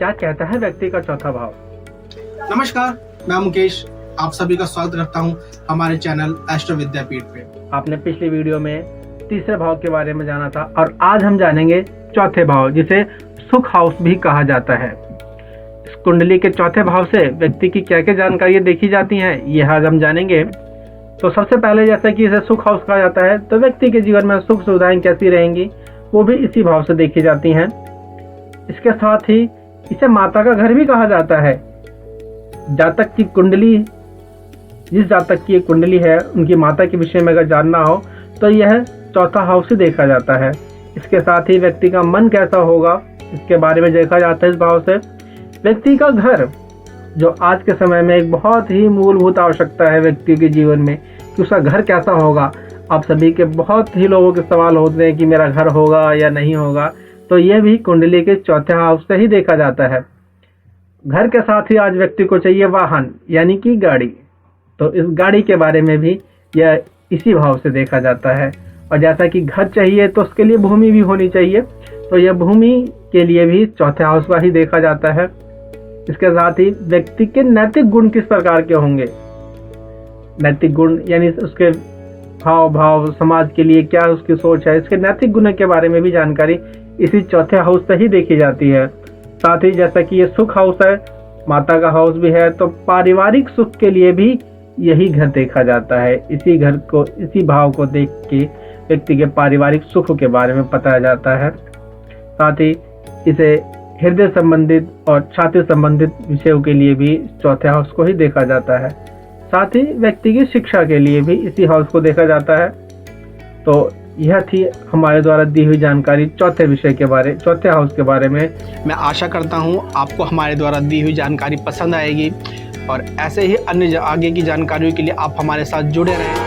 क्या कहता है व्यक्ति का चौथा भाव। नमस्कार, मैं मुकेश आप सभी का स्वागत करता हूं हमारे चैनल एस्ट्रो विद्यापीठ पे। आपने पिछली वीडियो में तीसरे भाव के बारे में जाना था और आज हम जानेंगे चौथे भाव, जिसे सुख हाउस भी कहा जाता है। इस कुंडली के चौथे भाव से व्यक्ति की क्या क्या जानकारियां देखी जाती हैं, ये आज हम जानेंगे। तो सबसे पहले, जैसा कि इसे सुख हाउस कहा जाता है, तो व्यक्ति के जीवन में सुख सुविधाएं कैसी रहेंगी वो भी इसी भाव से देखी जाती हैं। इसके साथ ही इसे माता का घर भी कहा जाता है। जातक की कुंडली, जिस जातक की एक कुंडली है, उनकी माता के विषय में अगर जानना हो तो यह चौथा हाउस से देखा जाता है। इसके साथ ही व्यक्ति का मन कैसा होगा, इसके बारे में देखा जाता है इस भाव से। व्यक्ति का घर, जो आज के समय में एक बहुत ही मूलभूत आवश्यकता है व्यक्ति के जीवन में, कि उसका घर कैसा होगा। आप सभी के बहुत ही लोगों के सवाल होते हैं कि मेरा घर होगा या नहीं होगा, तो यह भी कुंडली के चौथे हाउस से ही देखा जाता है। घर के साथ ही आज व्यक्ति को चाहिए वाहन, यानी कि गाड़ी। तो इस गाड़ी के बारे में भी यह इसी भाव से देखा जाता है। और जैसा कि घर चाहिए तो उसके लिए भूमि भी होनी चाहिए, तो यह भूमि के लिए भी चौथे हाउस का ही देखा जाता है। इसके साथ ही व्यक्ति के नैतिक गुण किस प्रकार के होंगे, नैतिक गुण यानी उसके हाव भाव, समाज के लिए क्या उसकी सोच है, इसके नैतिक गुण के बारे में भी जानकारी इसी चौथे हाउस से ही देखी जाती है। साथ ही जैसा कि ये सुख हाउस है, माता का हाउस भी है, तो पारिवारिक सुख के लिए भी यही घर देखा जाता है। इसी घर को, इसी भाव को देख के व्यक्ति के पारिवारिक सुख के बारे में पता जाता है। साथ ही इसे हृदय संबंधित और छाती संबंधित विषयों के लिए भी चौथे हाउस को ही देखा जाता है। साथ ही व्यक्ति की शिक्षा के लिए भी इसी हाउस को देखा जाता है। तो यह थी हमारे द्वारा दी हुई जानकारी चौथे हाउस के बारे में। मैं आशा करता हूं आपको हमारे द्वारा दी हुई जानकारी पसंद आएगी और ऐसे ही अन्य आगे की जानकारियों के लिए आप हमारे साथ जुड़े रहें।